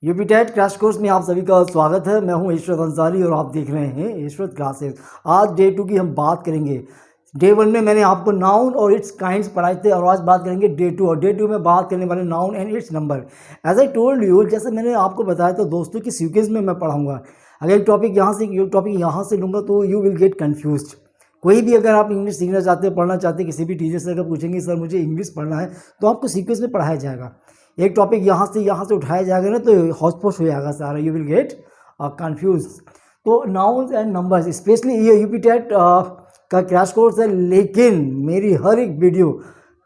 UP TET crash course में आप सभी का स्वागत है। मैं हूं इशरत अंसारी और आप देख रहे हैं इशरत क्लासेस। आज डे 2 की हम बात करेंगे। डे 1 में मैंने आपको नाउन और इट्स काइंड्स पढ़ाए थे और आज बात करेंगे डे 2। और डे 2 में बात करने वाले noun and its number. As I told you, जैसे मैंने आपको बताया था दोस्तों की सीक्वेंस में मैं पढ़ाऊँगा। अगर एक टॉपिक यहाँ से लूँगा तो यू विल गेट कन्फ्यूज। कोई भी अगर आप इंग्लिश सीखना चाहते हैं, पढ़ना चाहते हैं, किसी भी टीचर से अगर पूछेंगे सर मुझे इंग्लिश पढ़ना है, तो आपको सीक्वेंस में पढ़ाया जाएगा। एक टॉपिक यहाँ से उठाया जाएगा ना तो हौच पौच हो जाएगा सारा, यू विल गेट कंफ्यूज। तो नाउन्स एंड नंबर्स स्पेशली ये यूपी टेट का क्रैश कोर्स है, लेकिन मेरी हर एक वीडियो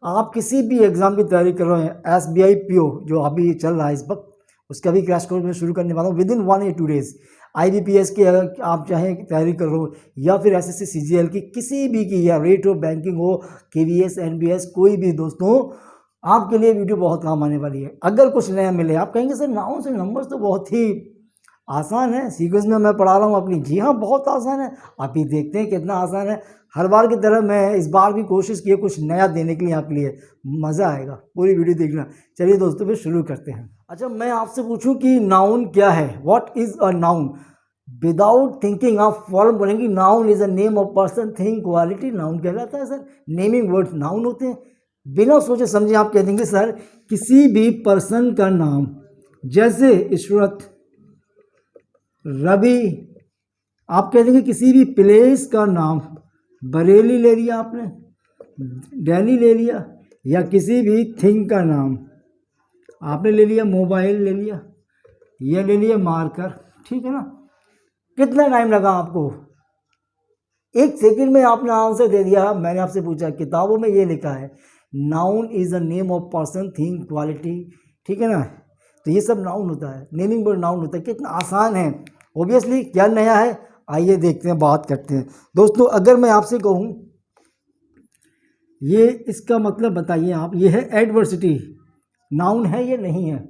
आप किसी भी एग्ज़ाम की तैयारी कर रहे हैं, SBI PO जो अभी चल रहा है इस वक्त, उसका भी क्रैश कोर्स मैं शुरू करने वाला हूँ विदिन 1 या 2 डेज़। IBPS की अगर आप चाहें तैयारी कर रहे हो, या फिर SSC CGL की किसी भी की, या रेट हो, बैंकिंग हो, KVS NBS, कोई भी दोस्तों आपके लिए वीडियो बहुत काम आने वाली है। अगर कुछ नया मिले, आप कहेंगे सर नाउन से नंबर्स तो बहुत ही आसान है, सीक्वेंस में मैं पढ़ा रहा हूँ अपनी। जी हाँ, बहुत आसान है। आप ही देखते हैं कितना आसान है। हर बार की तरह मैं इस बार भी कोशिश की है कुछ नया देने के लिए आपके लिए। मज़ा आएगा, पूरी वीडियो देखना। चलिए दोस्तों फिर शुरू करते हैं। अच्छा, मैं आपसे पूछूं कि नाउन क्या है, what is a noun. Without thinking आप फॉर्म बोलेंगे noun is a name of person thing quality. Noun कहलाता है सर, नेमिंग वर्ड नाउन होते हैं। बिना सोचे समझे आप कह देंगे सर किसी भी पर्सन का नाम, जैसे इशरत, रवि। आप कह देंगे किसी भी प्लेस का नाम, बरेली ले लिया आपने, दिल्ली ले लिया, या किसी भी थिंग का नाम आपने ले लिया, मोबाइल ले लिया, ये ले लिया मार्कर। ठीक है ना। कितना टाइम लगा आपको? 1 सेकंड में आपने आंसर दे दिया। मैंने आपसे पूछा, किताबों में ये लिखा है noun is a name of person thing quality. ठीक है ना। तो ये सब नाउन होता है, नेमिंग वर्ड नाउन होता है। कितना आसान है। ऑब्वियसली क्या नया है, आइए देखते हैं, बात करते हैं। दोस्तों अगर मैं आपसे कहूँ ये इसका मतलब बताइए आप, ये है एडवर्सिटी, नाउन है ये नहीं है।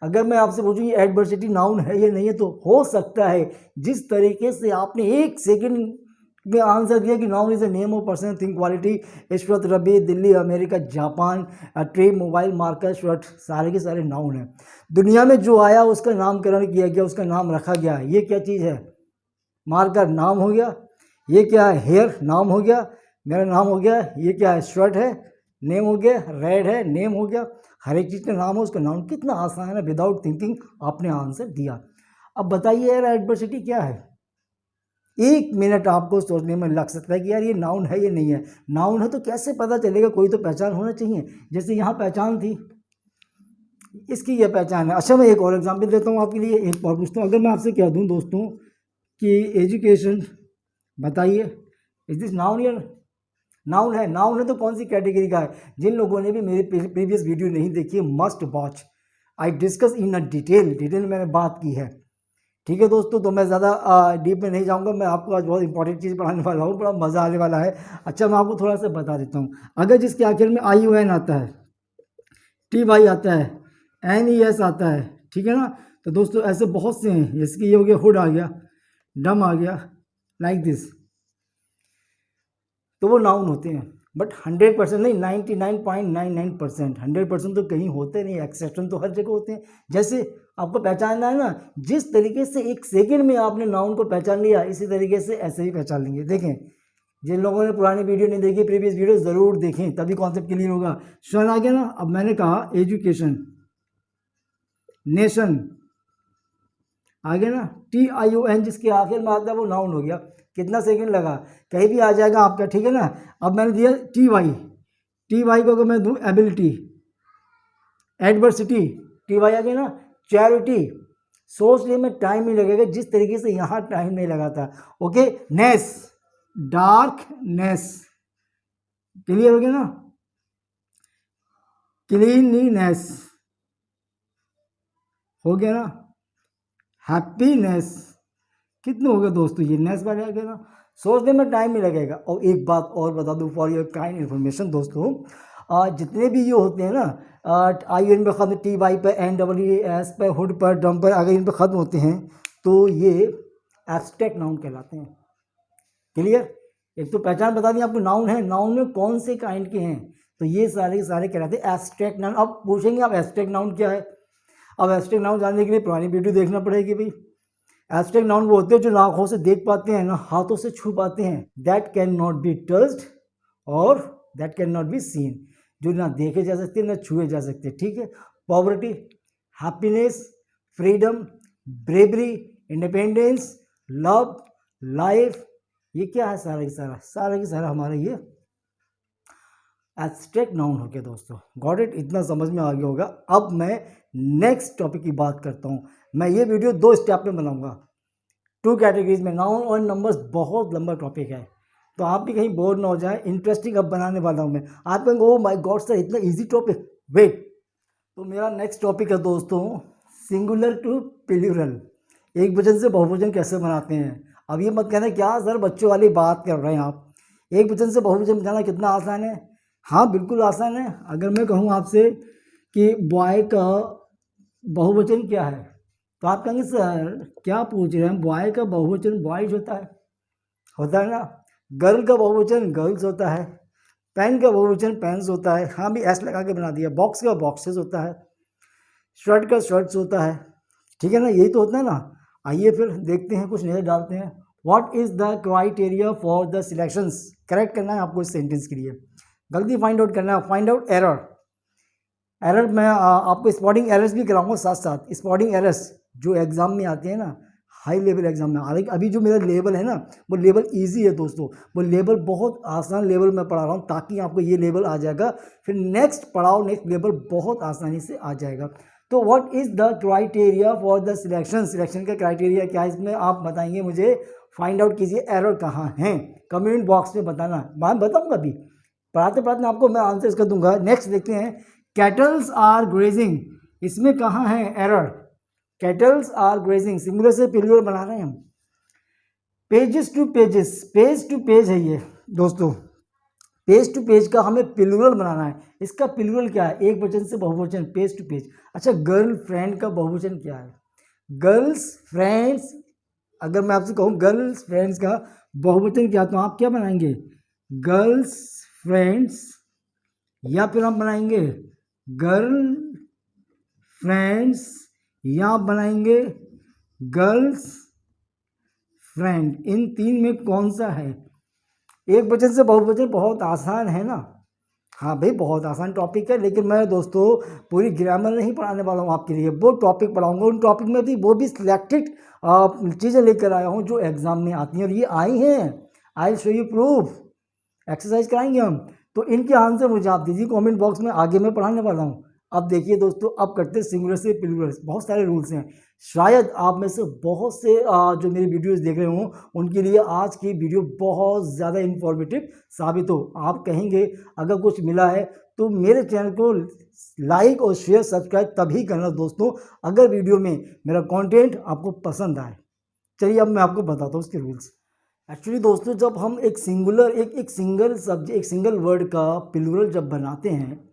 अगर मैं आपसे पूछूं ये एडवर्सिटी नाउन है ये नहीं है, तो हो सकता है जिस तरीके से आपने 1 सेकंड में आंसर दिया कि noun is a name of person thing quality, Ishrat, rabi, Delhi, America, Japan, tray, mobile, marker, shirt, सारे के सारे नाउन हैं। दुनिया में जो आया उसका नामकरण किया गया, उसका नाम रखा गया। ये क्या चीज़ है? मार्कर नाम हो गया। ये क्या है? हेयर नाम हो गया, मेरा नाम हो गया। ये क्या है? शर्ट है, नेम हो गया। रेड है, नेम हो गया। हर एक चीज़ का नाम हो, उसका नाम। कितना आसान है, विदाउट थिंकिंग आपने आंसर दिया। अब बताइए यार एडवर्सिटी क्या है? 1 मिनट आपको सोचने में लग सकता है कि यार ये नाउन है ये नहीं है। नाउन है तो कैसे पता चलेगा, कोई तो पहचान होना चाहिए। जैसे यहाँ पहचान थी, इसकी ये पहचान है। अच्छा, मैं एक और एग्जाम्पल देता हूँ आपके लिए, एक और पूछता हूँ। अगर मैं आपसे कह दूँ दोस्तों कि एजुकेशन, बताइए इज दिस नाउन या नाउन है? नाउन है तो कौन सी कैटेगरी का है? जिन लोगों ने भी मेरी प्रीवियस वीडियो नहीं देखी है, must watch. I discuss in a detail में मैंने बात की है। ठीक है दोस्तों, तो मैं ज़्यादा डीप में नहीं जाऊंगा। मैं आपको आज बहुत इंपॉर्टेंट चीज़ पढ़ाने वाला हूँ, बड़ा मज़ा आने वाला है। अच्छा, मैं आपको थोड़ा सा बता देता हूँ। अगर जिसके आखिर में IUN आता है, TY आता है, NES आता है, ठीक है ना, तो दोस्तों ऐसे बहुत से हैं। जैसे कि ये हो गया हुड, आ गया डम, आ गया लाइक दिस, तो वो नाउन होते हैं। बट 100% नहीं, 99.99%। 100% तो कहीं होते नहीं, एक्सेप्शन तो हर जगह होते हैं। जैसे आपको पहचानना है ना, जिस तरीके से 1 सेकंड में आपने नाउन को पहचान लिया, इसी तरीके से ऐसे ही पहचान लेंगे। देखें, जिन लोगों ने पुरानी वीडियो नहीं देखी, प्रीवियस वीडियो ज़रूर देखें, तभी कॉन्सेप्ट क्लियर होगा। शन आ गया ना। अब मैंने कहा एजुकेशन, नेशन आ गया ना। TION जिसके आखिर में आता है वो नाउन हो गया। कितना सेकंड लगा, कहीं भी आ जाएगा आपका। ठीक है ना। अब मैंने दिया TY को अगर मैं दूँ एबिलिटी, एडवर्सिटी, TY आ गया ना। चैरिटी, सोचने में टाइम नहीं लगेगा, जिस तरीके से यहाँ टाइम नहीं लगा था। ओके। नेस, डार्कनेस, क्लियर हो गया ना। क्लीनलीनेस हो गया ना। हैप्पीनेस, कितने हो गए दोस्तों, ये नेस वाले आ गए ना। सोचने में टाइम नहीं लगेगा। और एक बात और बता दूं फॉर योर काइंड इन्फॉर्मेशन दोस्तों, जितने भी ये होते हैं ना, IUN पे ख़त्म, TY पे, NES पे, हुड पर, डम पर, अगर इन पर ख़त्म होते हैं तो ये एब्स्ट्रैक्ट नाउन कहलाते हैं। क्लियर। एक तो पहचान बता दी आपको, नाउन है, नाउन में कौन से काइंड के हैं, तो ये सारे के सारे कहलाते हैं एब्स्ट्रैक्ट नाउन। अब पूछेंगे आप एब्स्ट्रैक्ट नाउन क्या है? अब एब्स्ट्रैक्ट नाउन जानने के लिए पुरानी वीडियो देखना पड़ेगी भाई। एब्स्ट्रैक्ट नाउन वो होते हैं जो ना आँखों से देख पाते हैं ना हाथों से छू पाते हैं, that can not be touched और that can not be seen, जो ना देखे जा सकते ना छुए जा सकते, ठीक है। Poverty, happiness, freedom, bravery, independence, love, life, ये क्या है सारा की सारा हमारा ये एब्स्ट्रैक्ट नाउन हो गया दोस्तों। गॉट इट, इतना समझ में आ गया होगा। अब मैं नेक्स्ट टॉपिक की बात करता हूँ। मैं ये वीडियो 2 स्टेप में बनाऊंगा, 2 कैटेगरीज में। नाउन और नंबर्स बहुत लंबा टॉपिक है, तो आप भी कहीं बोर ना हो जाए। इंटरेस्टिंग अब बनाने वाला हूँ मैं। आप कहेंगे ओ माय गॉड सर इतना इजी टॉपिक, वेट। तो मेरा नेक्स्ट टॉपिक है दोस्तों सिंगुलर टू प्लूरल, एक वचन से बहुवचन कैसे बनाते हैं। अब ये मत कहना क्या सर बच्चों वाली बात कर रहे हैं आप, एक वचन से बहुवचन बनाना कितना आसान है। हाँ बिल्कुल आसान है। अगर मैं कहूँ आपसे कि बॉय का बहुवचन क्या है, तो आप कहेंगे सर क्या पूछ रहे हैं, बॉय का बहुवचन बॉयज होता है ना। गर्ल का बहुवचन गर्ल्स होता है, पेन का बहुवचन पेन्स होता है, हाँ भी एस लगा के बना दिया। बॉक्स का बॉक्सेस होता है, शर्ट का शर्ट्स होता है, ठीक है ना, यही तो होता है ना। आइए फिर देखते हैं, कुछ नजर डालते हैं। What is the criteria for the selections, correct करना है आपको इस सेंटेंस के लिए। गलती फाइंड आउट करना है, फाइंड आउट एरर मैं आपको स्पॉटिंग एरर्स भी कराऊंगा साथ साथ। स्पॉटिंग एरर्स जो एग्जाम में आते हैं ना, हाई लेवल एग्जाम में। हालांकि अभी जो मेरा लेवल है ना वो लेवल इजी है दोस्तों, वो लेवल बहुत आसान लेवल मैं पढ़ा रहा हूँ, ताकि आपको ये लेवल आ जाएगा, फिर नेक्स्ट पढ़ाओ नेक्स्ट लेवल बहुत आसानी से आ जाएगा। तो what is the criteria for the selection, selection का क्राइटेरिया क्या है इसमें आप बताएंगे मुझे। फाइंड आउट कीजिए एरर कहाँ हैं, कमेंट बॉक्स में बताना, मैं बताऊँगा अभी पढ़ाते पढ़ाते आपको मैं आंसर इसका दूंगा। नेक्स्ट देखते हैं कैटल्स आर ग्रेजिंग, इसमें कहाँ है error. Cattles are grazing singular से प्लूरल बना रहे हैं हम। Pages to pages, page to page है ये दोस्तों, पेज टू पेज का हमें प्लूरल बनाना है। इसका प्लूरल क्या है, एक वचन से बहुवचन, पेज टू पेज। अच्छा गर्ल फ्रेंड का बहुवचन क्या है, गर्ल्स फ्रेंड्स। अगर मैं आपसे कहूँ गर्ल्स फ्रेंड्स का बहुवचन क्या, तो आप क्या बनाएंगे, गर्ल्स फ्रेंड्स, या फिर आप बनाएंगे गर्ल फ्रेंड्स, या आप बनाएंगे गर्ल्स फ्रेंड। इन तीन में कौन सा है। एक वचन से बहुवचन बहुत आसान है ना, हाँ भाई बहुत आसान टॉपिक है, लेकिन मैं दोस्तों पूरी ग्रामर नहीं पढ़ाने वाला हूँ आपके लिए, वो टॉपिक पढ़ाऊंगा। उन टॉपिक में भी वो भी सिलेक्टेड चीज़ें लेकर आया हूँ जो एग्जाम में आती हैं, और ये आई हैं। I show you proof, exercise कराएंगे हम, तो इनके आंसर मुझे आप दीजिए कमेंट बॉक्स में, आगे मैं पढ़ाने वाला हूँ। अब देखिए दोस्तों, अब करते हैं सिंगुलर से प्लूरल। बहुत सारे रूल्स हैं, शायद आप में से बहुत से जो मेरी वीडियोस देख रहे हों उनके लिए आज की वीडियो बहुत ज़्यादा इन्फॉर्मेटिव साबित हो। आप कहेंगे अगर कुछ मिला है तो मेरे चैनल को लाइक और शेयर सब्सक्राइब तभी करना दोस्तों, अगर वीडियो में मेरा कंटेंट आपको पसंद आए। चलिए अब मैं आपको बताता हूँ उसके रूल्स। एक्चुअली दोस्तों जब हम एक सिंगुलर एक सिंगल सब्जेक्ट, एक सिंगल वर्ड का प्लूरल जब बनाते हैं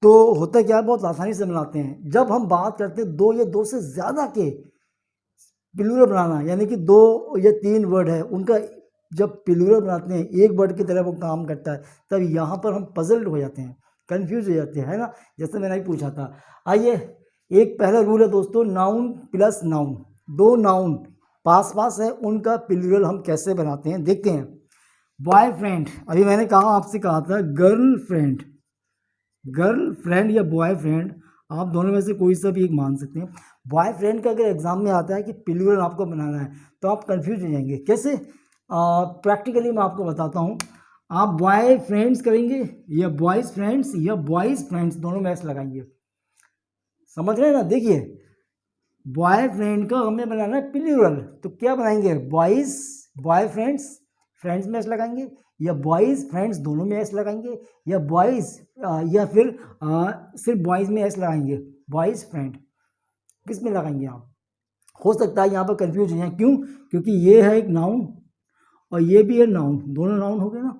तो होता क्या है, बहुत आसानी से बनाते हैं। जब हम बात करते हैं दो या दो से ज़्यादा के प्लूरल बनाना, यानी कि 2 या 3 वर्ड है उनका जब प्लूरल बनाते हैं, एक वर्ड की तरह वो काम करता है, तब यहाँ पर हम पजल्ड हो जाते हैं, कंफ्यूज हो जाते हैं, है ना। जैसे मैंने पूछा था। आइए एक पहला रूल है दोस्तों, नाउन प्लस नाउन, 2 नाउन पास पास है उनका प्लूरल हम कैसे बनाते हैं देखते हैं। बॉयफ्रेंड, अभी मैंने कहा आपसे कहा था गर्लफ्रेंड, गर्लफ्रेंड या बॉयफ्रेंड, आप दोनों में से कोई सा भी एक मान सकते हैं। बॉयफ्रेंड का अगर एग्जाम में आता है कि प्लूरल आपको बनाना है तो आप कंफ्यूज हो जाएंगे कैसे। प्रैक्टिकली मैं आपको बताता हूँ। आप बॉय फ्रेंड्स करेंगे या बॉयज़ फ्रेंड्स या बॉयज़ फ्रेंड्स, दोनों में एस लगाएंगे, समझ रहे हैं ना। देखिए बॉयफ्रेंड का हमें बनाना है प्लूरल, तो क्या बनाएंगे, बॉयज़ बॉय फ्रेंड्स, फ्रेंड्स में एस लगाएंगे, या बॉयज़ फ्रेंड्स दोनों में एस लगाएंगे, या बॉयज़ या फिर सिर्फ बॉयज़ में एस लगाएंगे, बॉयज़ फ्रेंड किस में लगाएंगे आप। हो सकता है यहाँ पर कंफ्यूज हो जाए, क्यों, क्योंकि ये है एक नाउन और ये भी है नाउन, दोनों नाउन हो गए ना।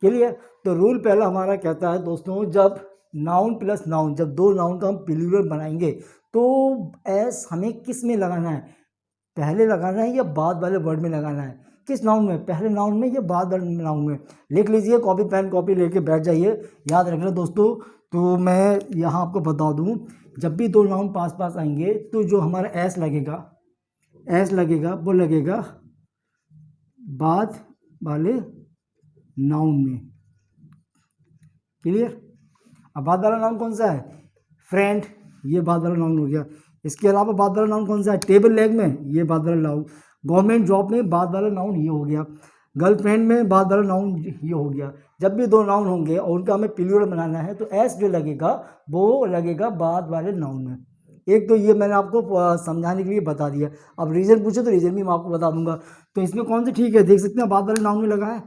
क्लियर। तो रूल पहला हमारा कहता है दोस्तों, जब नाउन प्लस नाउन, जब 2 नाउन का हम प्लूरल बनाएंगे तो एस हमें किस में लगाना है, पहले लगाना है या बाद वाले वर्ड में लगाना है। किस नाउन में, पहले नाउन में या बाद वाले नाउन में। लिख लीजिए, कॉपी पेन कॉपी लेके बैठ जाइए, याद रखना दोस्तों। तो मैं यहाँ आपको बता दूँ जब भी दो नाउन पास पास आएंगे तो जो हमारा एस लगेगा वो लगेगा बाद वाले नाउन में। क्लियर? अब बाद वाला नाउन कौन सा है? फ्रेंड, ये बाद वाला नाउन हो गया। इसके अलावा बाद वाला नाउन कौन सा है? टेबल लेग में, ये बाद वाला नाउन। गवर्नमेंट जॉब में बाद वाला नाउन ये हो गया। गर्लफ्रेंड में बाद वाला नाउन ये हो गया। जब भी दो नाउन होंगे और उनका हमें प्लूरल बनाना है तो एस जो लगेगा वो लगेगा बाद वाले नाउन में। एक तो ये मैंने आपको समझाने के लिए बता दिया। अब रीज़न पूछे तो रीज़न भी मैं आपको बता दूंगा। तो इसमें कौन सा ठीक है? देख सकते हैं बाद वाले नाउन में लगा है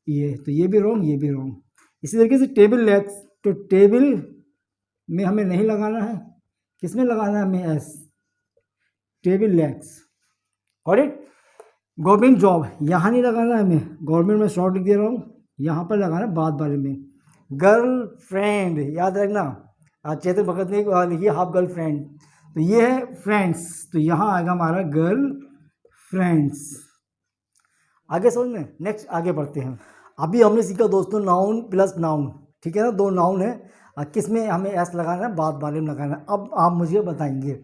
ये, तो ये भी रॉन्ग, ये भी रॉन्ग। इसी तरीके से टेबल लेग्स, तो टेबल में हमें नहीं लगाना है, किसमें लगाना है हमें? S, table legs. और इट गवर्नमेंट जॉब, यहाँ नहीं लगाना है हमें, गवर्नमेंट में शॉर्ट लिख दे रहा हूँ, यहाँ पर लगाना है बाद वाले में। गर्ल फ्रेंड, याद रखना, चेतन भगत ने लिखी हाफ गर्ल फ्रेंड, तो ये है फ्रेंड्स, तो यहाँ आएगा हमारा गर्ल फ्रेंड्स। आगे समझ में? नेक्स्ट आगे बढ़ते हैं। अभी हमने सीखा दोस्तों नाउन प्लस नाउन, ठीक है ना, दो नाउन है, किस में हमें एस लगाना है? बाद वाले में लगाना है। अब आप मुझे बताएंगे,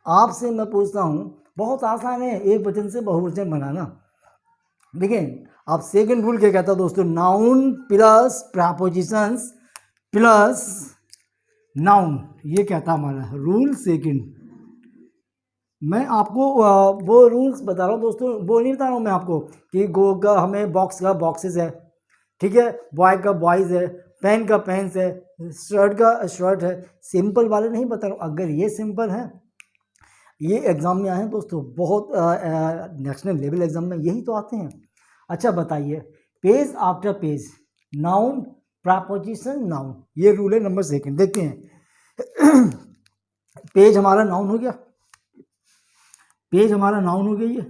आपसे मैं पूछता हूँ, बहुत आसान है एक वचन से बहुवचन बनाना। देखिए आप सेकंड रूल क्या कहता है दोस्तों? Noun plus propositions plus noun, ये कहता है हमारा रूल सेकंड। मैं आपको वो रूल्स बता रहा हूँ दोस्तों, वो नहीं बता रहा हूँ मैं आपको कि गो का हमें बॉक्स का बॉक्सेस है, ठीक है, बॉय का बॉयज़ है, पेन का पेन्स है, शर्ट का शर्ट है, सिंपल वाले नहीं बता रहा हूँ। अगर ये सिंपल है, ये एग्ज़ाम में आए हैं दोस्तों, बहुत नेशनल लेवल एग्ज़ाम में यही तो आते हैं। अच्छा बताइए, page after page, noun preposition noun, ये रूल है नंबर सेकंड। देखते हैं पेज हमारा नाउन हो गया, पेज हमारा नाउन हो गया,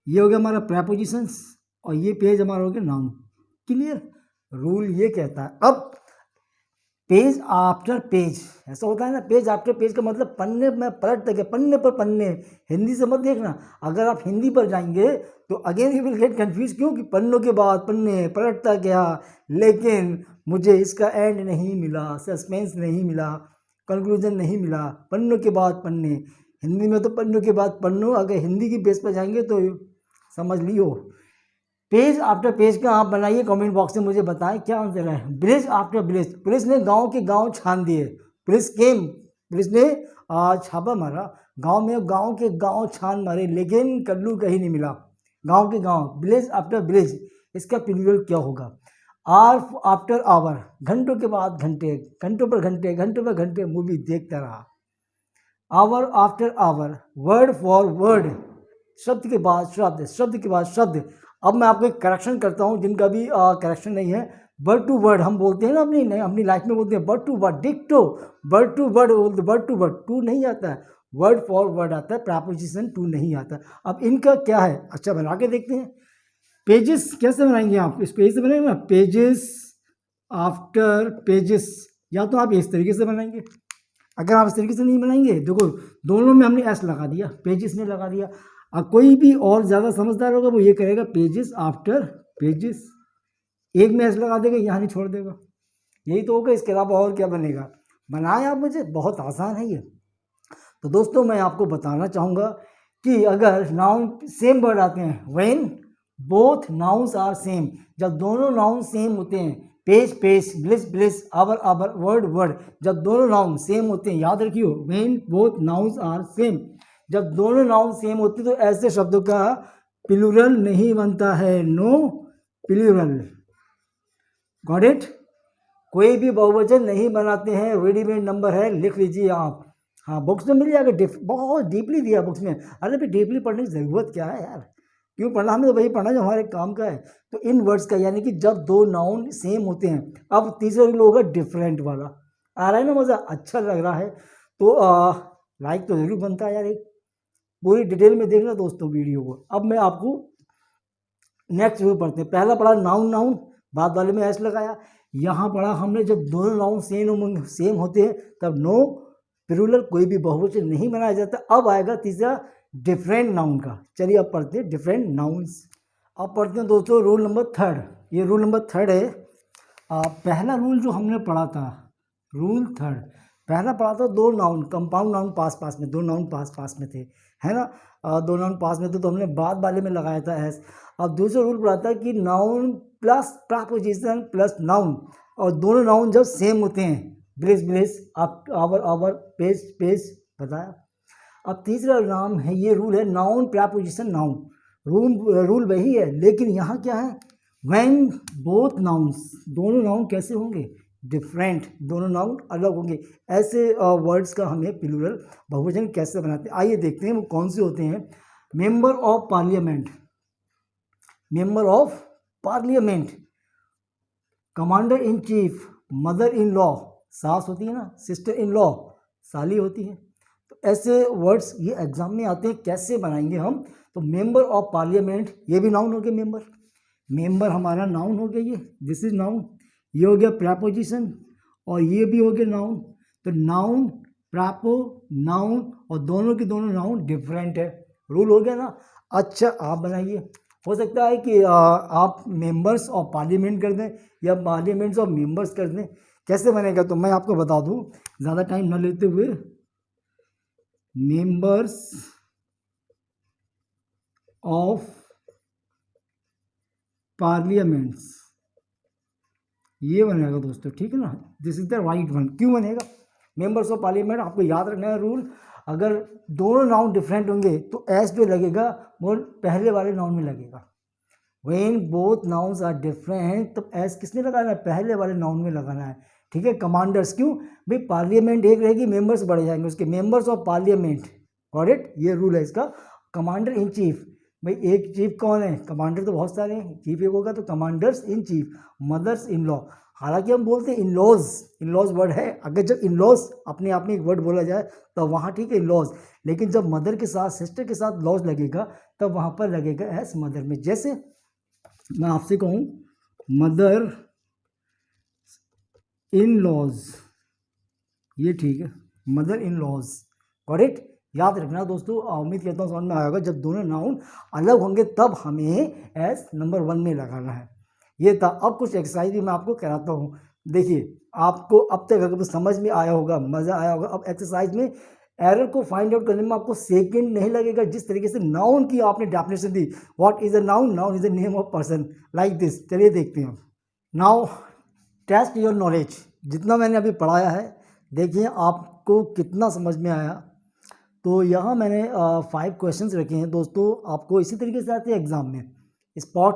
ये हो गया हमारा प्रपोजिशंस, और ये पेज हमारा हो गया नाउन। क्लियर? रूल ये कहता है। अब पेज आफ्टर पेज, ऐसा होता है ना, पेज आफ्टर पेज का मतलब पन्ने में पलट के, पन्ने पर पन्ने। हिंदी से मत देखना, अगर आप हिंदी पर जाएंगे तो again you will get confuse, क्यों कि पन्नों के बाद पन्ने पलटता गया, लेकिन मुझे इसका एंड नहीं मिला, सस्पेंस नहीं मिला, कंक्लूजन नहीं मिला, पन्नों के बाद पन्ने। हिंदी में तो पन्नों के बाद पन्नों, अगर हिंदी की बेस पर जाएंगे तो समझ लियो। पेज आफ्टर पेज का आप बनाइए, कमेंट बॉक्स में मुझे बताएं क्या आंसर है। ब्रिज आफ्टर ब्रिज, पुलिस ने गांव के गांव छान दिए, पुलिस ने छापा मारा, गांव में गांव के गांव छान मारे, लेकिन कल्लू कहीं नहीं मिला। गांव के गांव, ब्रिज आफ्टर ब्रिज, इसका प्लूरल क्या होगा? आवर आफ्टर आवर, घंटों के बाद घंटे, घंटों पर घंटे, घंटों पर घंटे मूवी देखता रहा। Hour after hour, word for word, शब्द के बाद शब्द, शब्द के बाद शब्द। अब मैं आपको एक करेक्शन करता हूँ, जिनका भी करेक्शन नहीं है। वर्ड टू वर्ड हम बोलते हैं ना, अपनी लाइफ में बोलते हैं वर्ड टू वर्ड, डिक्टो, वर्ड टू वर्ड बोलते, वर्ड टू वर्ड, टू नहीं आता है, वर्ड फॉर वर्ड आता है, प्रपोजिशन टू नहीं आता। अब इनका क्या है? अच्छा बना के देखते हैं। पेजेस कैसे बनाएंगे आप? इस पेज से बनाएंगे ना, पेजेस आफ्टर पेजेस, या तो आप इस तरीके से बनाएंगे। अगर आप इस तरीके से नहीं बनाएंगे, देखो दोनों में हमने एस लगा दिया, पेजेस ने लगा दिया। अब कोई भी और ज़्यादा समझदार होगा वो ये करेगा पेजेस आफ्टर पेजेस, एक में एस लगा देगा, यहाँ नहीं छोड़ देगा, यही तो होगा। इसके अलावा और क्या बनेगा? बनाएं आप मुझे, बहुत आसान है ये। तो दोस्तों मैं आपको बताना चाहूँगा कि अगर नाउन सेम वर्ड आते हैं, when both nouns are same, जब दोनों नाउन सेम होते हैं, page page, bliss bliss, hour hour, word word, जब दोनों नाउन सेम होते हैं, याद रखियो, when both nouns are same, जब दोनों नाउन सेम होते हैं तो ऐसे शब्दों का प्लूरल नहीं बनता है, नो प्लूरल। Got it? कोई भी बहुवचन नहीं बनाते हैं, रेडीमेड नंबर है, लिख लीजिए आप। हाँ बुक्स में मिल जाएगा, बहुत डीपली दिया बुक्स में। अरे भाई डीपली पढ़ने की ज़रूरत क्या है यार, क्यों पढ़ना? हमें तो वही पढ़ना जो हमारे काम का है। तो इन वर्ड्स का, यानी कि जब दो नाउन सेम होते हैं। अब तीसरा रूल होगा डिफरेंट वाला। आ रहा है ना मज़ा? अच्छा लग रहा है तो लाइक तो ज़रूर बनता है यार। एक पूरी डिटेल में देखना दोस्तों वीडियो को। अब मैं आपको नेक्स्ट रूल पढ़ते हैं। पहला पढ़ा नाउन नाउन, बाद वाले में एस लगाया। यहाँ पढ़ा हमने जब दोनों नाउन सेम होते हैं तब नो प्लूरल, कोई भी बहुवचन नहीं बनाया जाता। अब आएगा तीसरा डिफरेंट नाउन का। चलिए अब पढ़ते हैं डिफरेंट नाउन्स। अब पढ़ते हैं दोस्तों रूल नंबर थर्ड। ये रूल नंबर थर्ड है। पहला रूल जो हमने पढ़ा था, रूल थर्ड, पहला पढ़ा था दो नाउन, कंपाउंड नाउन पास पास में, दो नाउन पास पास में थे, है ना, दो नाउन पास में थे तो हमने बाद वाले में लगाया था एस। अब दूसरा रूल पढ़ा था कि noun plus preposition plus noun, और दोनों नाउन जब सेम होते हैं, bliss bliss, up hour hour, page page, बताया। अब तीसरा नाम है, ये रूल है नाउन प्रपोजिशन नाउन, रूल वही है, लेकिन यहाँ क्या है, व्हेन बोथ नाउन्स, दोनों नाउन कैसे होंगे, डिफरेंट, दोनों नाउन अलग होंगे, ऐसे वर्ड्स का हमें प्लूरल बहुवचन कैसे बनाते हैं, आइए देखते हैं वो कौन से होते हैं। Member of parliament, member of parliament, commander in chief, mother in law, सास होती है ना, सिस्टर इन लॉ, साली होती है। तो ऐसे वर्ड्स ये एग्जाम में आते हैं, कैसे बनाएंगे हम, तो मेंबर ऑफ पार्लियामेंट, ये भी नाउन हो गया, मेंबर, मेंबर हमारा नाउन हो गया, ये दिस इज नाउन, ये हो गया प्रपोजिशन, और ये भी हो गया नाउन। तो नाउन, प्रपो, नाउन, और दोनों के दोनों नाउन डिफरेंट है, रूल हो गया ना। अच्छा आप बनाइए, हो सकता है कि आप मेंबर्स ऑफ पार्लियामेंट कर दें या पार्लियामेंट्स ऑफ मेंबर्स कर दें, कैसे बनेगा तो मैं आपको बता दूं ज़्यादा टाइम न लेते हुए। मेंबर्स ऑफ पार्लियामेंट्स, ये बनेगा दोस्तों, ठीक है ना, this is the right one. क्यों बनेगा, मेंबर्स ऑफ पार्लियामेंट, आपको याद रखना है रूल, अगर दोनों नाउन डिफरेंट होंगे तो एस जो लगेगा वो पहले वाले नाउन में लगेगा। When both nouns are different, तो एस किसने लगाना है, पहले वाले नाउन में लगाना है, ठीक है। कमांडर्स, क्यों भाई, पार्लियामेंट एक रहेगी, मेंबर्स बढ़ जाएंगे उसके, members of parliament, got it, ये रूल है इसका। कमांडर इन चीफ, भाई एक चीफ कौन है, कमांडर तो बहुत सारे हैं, चीफ एक होगा तो commanders in chief, mothers in law, हालांकि हम बोलते हैं in laws, in laws word है, अगर जब इन लॉज अपने आप में एक वर्ड बोला जाए तो वहाँ ठीक है इन लॉज, लेकिन जब मदर के साथ, सिस्टर के साथ लॉज लगेगा तब वहाँ पर लगेगा एस मदर में। जैसे मैं आपसे कहूँ मदर इन लॉज, ये ठीक है, mother in laws, got it, याद रखना दोस्तों, उम्मीद करता हूँ समझ में आएगा, जब दोनों नाउन अलग होंगे तब हमें एस नंबर 1 में लगाना है, ये था। अब कुछ एक्सरसाइज भी मैं आपको कराता हूँ, देखिए आपको अब तक अगर समझ में आया होगा, मज़ा आया होगा। अब एक्सरसाइज में एरर को फाइंड आउट करने में आपको सेकंड नहीं लगेगा, जिस तरीके से नाउन की आपने definition the, what is a noun, noun is a name of person, like this. चलिए देखते हैं नाउ, टेस्ट योर नॉलेज, जितना मैंने अभी पढ़ाया है देखिए आपको कितना समझ में आया। तो यहाँ मैंने 5 क्वेश्चंस रखे हैं दोस्तों, आपको इसी तरीके से आते हैं एग्जाम में, spot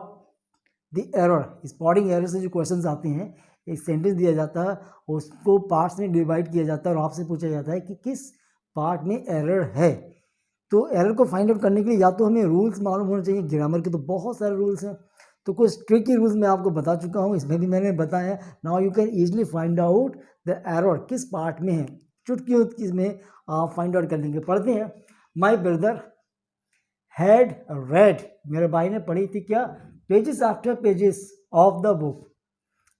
the error, spotting error से जो क्वेश्चंस आते हैं, एक सेंटेंस दिया जाता है, उसको पार्ट्स में डिवाइड किया जाता है और आपसे पूछा जाता है कि किस पार्ट में एरर है। तो एरर को फाइंड आउट करने के लिए या तो हमें रूल्स मालूम होने चाहिए, ग्रामर के तो बहुत सारे रूल्स हैं, तो कुछ ट्रिकी रूल्स मैं आपको बता चुका हूँ, इसमें भी मैंने बताया। Now you can easily find out the error किस पार्ट में है, चुटकी में आप फाइंड आउट कर लेंगे। पढ़ते हैं, माई ब्रदर हैड रेड, मेरे भाई ने पढ़ी थी क्या, pages after pages of the book,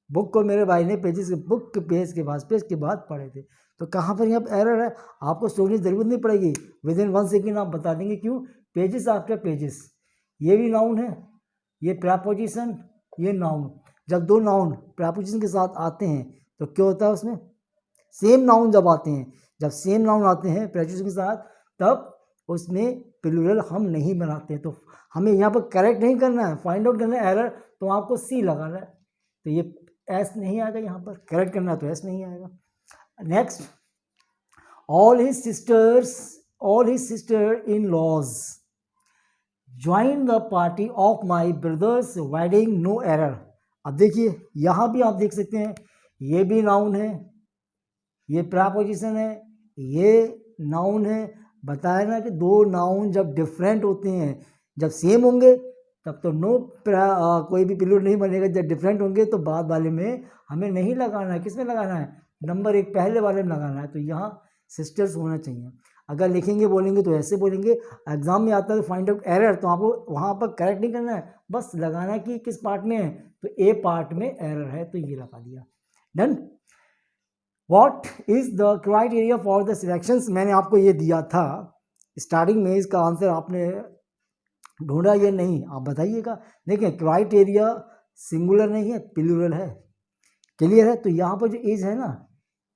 book को मेरे भाई ने पेजेस, बुक के पेज के बाद पढ़े थे। तो कहाँ पर यहाँ पर एरर है, आपको सोचने की जरूरत नहीं पड़ेगी, विद इन 1 सेकेंड आप बता देंगे। क्यों, पेजेस आफ्टर पेजेस, ये भी नाउन है, ये प्रपोजिशन, ये नाउन। जब दो नाउन प्रपोजिशन के साथ आते हैं तो क्या होता है उसमें, सेम नाउन जब आते हैं, जब सेम नाउन आते हैं प्रपोजिशन के साथ, तब उसमें प्लूरल हम नहीं बनाते। तो हमें यहाँ पर करेक्ट नहीं करना है, फाइंड आउट करना है एरर, तो आपको सी लगाना है, तो ये एस नहीं आएगा, यहाँ पर करेक्ट करना है तो एस नहीं आएगा। Next, all his sister in laws join the party of my brother's wedding, no error. अब देखिए यहाँ भी आप देख सकते हैं, ये भी नाउन है, ये प्रपोजिशन है, ये नाउन है। बताया ना कि दो नाउन जब डिफरेंट होते हैं, जब सेम होंगे तब तो कोई भी प्लूरल नहीं बनेगा, जब डिफरेंट होंगे तो बाद वाले में हमें नहीं लगाना है, किस में लगाना है, नंबर 1 पहले वाले में लगाना है। तो यहाँ सिस्टर्स होना चाहिए, अगर लिखेंगे बोलेंगे तो ऐसे बोलेंगे, एग्जाम में आता है तो फाइंड आउट एरर, तो आपको वहाँ पर करेक्ट नहीं करना है, बस लगाना है कि किस पार्ट में है, तो ए पार्ट में एरर है तो ये लगा दिया, done. What is the criteria for the selections, मैंने आपको ये दिया था स्टार्टिंग में, इसका आंसर आपने ढूंढा ये नहीं, आप बताइएगा। देखिए क्राइटेरिया सिंगुलर नहीं है, प्लूरल है, क्लियर है। तो यहाँ पर जो इज है ना,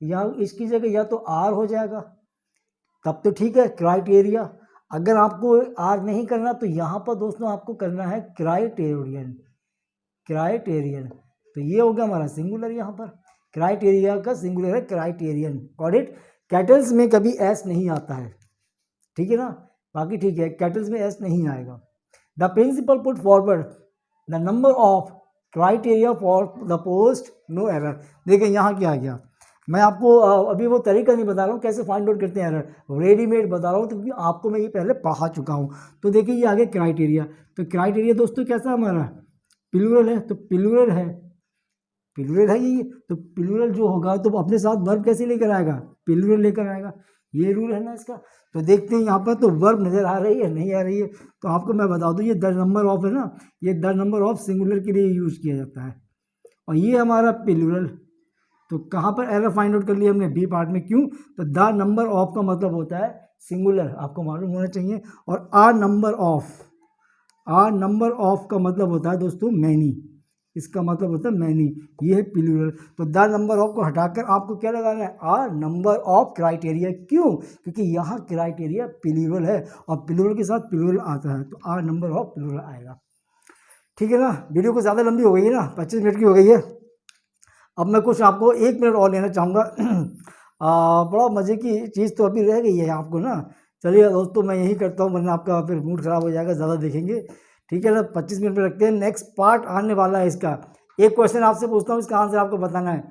या इसकी जगह या तो आर हो जाएगा, तब तो ठीक है क्राइटेरिया। अगर आपको आर नहीं करना तो यहाँ पर दोस्तों आपको करना है क्राइटेरियन, क्राइटेरियन। तो ये हो गया हमारा सिंगुलर, यहाँ पर क्राइटेरिया का सिंगुलर है क्राइटेरियन। Got it. कैटल्स में कभी एस नहीं आता है, ठीक है ना, बाकी ठीक है, कैटल्स में एस नहीं आएगा। The principal put forward the number of criteria for the post, no error. देखिए यहाँ क्या आ गया, मैं आपको अभी वो तरीका नहीं बता रहा हूँ कैसे फाइंड आउट करते हैं एरर, रेडीमेड बता रहा हूँ, तो क्योंकि आपको मैं ये पहले पढ़ा चुका हूँ। तो देखिए ये आगे क्राइटेरिया, तो क्राइटेरिया दोस्तों कैसा हमारा प्लूरल है, तो प्लूरल है, प्लूरल है ये, तो प्लूरल जो होगा तो अपने साथ वर्ब कैसे लेकर आएगा, प्लूरल लेकर आएगा, ये रूल है ना इसका। तो देखते हैं यहाँ पर तो वर्ब नज़र आ रही है नहीं आ रही है, तो आपको मैं बता दूँ ये द नंबर ऑफ है ना, ये द नंबर ऑफ सिंगुलर के लिए यूज़ किया जाता है, और ये हमारा प्लूरल। तो कहाँ पर एरर फाइंड आउट कर लिया हमने, बी पार्ट में। क्यों, तो द नंबर ऑफ का मतलब होता है सिंगुलर, आपको मालूम होना चाहिए, और a number of, a number of का मतलब होता है दोस्तों मैनी, इसका मतलब होता है मैनी, ये है प्लूरल। तो द नंबर ऑफ को हटाकर आपको क्या लगाना है, आ नंबर ऑफ क्राइटेरिया। क्यों, क्योंकि यहाँ क्राइटेरिया प्लूरल है और प्लूरल के साथ प्लूरल आता है, तो आ नंबर ऑफ प्लूरल आएगा। ठीक है ना, वीडियो को ज़्यादा लंबी हो गई है ना, 25 मिनट की हो गई है। अब मैं कुछ आपको 1 मिनट और लेना चाहूँगा। बड़ा मज़े की चीज़ तो अभी रह गई है आपको ना। चलिए दोस्तों मैं यही करता हूँ, वरना आपका फिर मूड ख़राब हो जाएगा, ज़्यादा देखेंगे। ठीक है ना, 25 मिनट में रखते हैं, नेक्स्ट पार्ट आने वाला है इसका। एक क्वेश्चन आपसे पूछता हूँ, इसका आंसर आपको बताना है।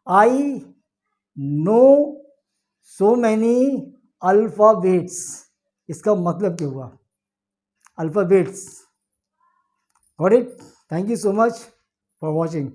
I know so many alphabets, इसका मतलब क्या हुआ, alphabets. Got it. Thank you so much for watching.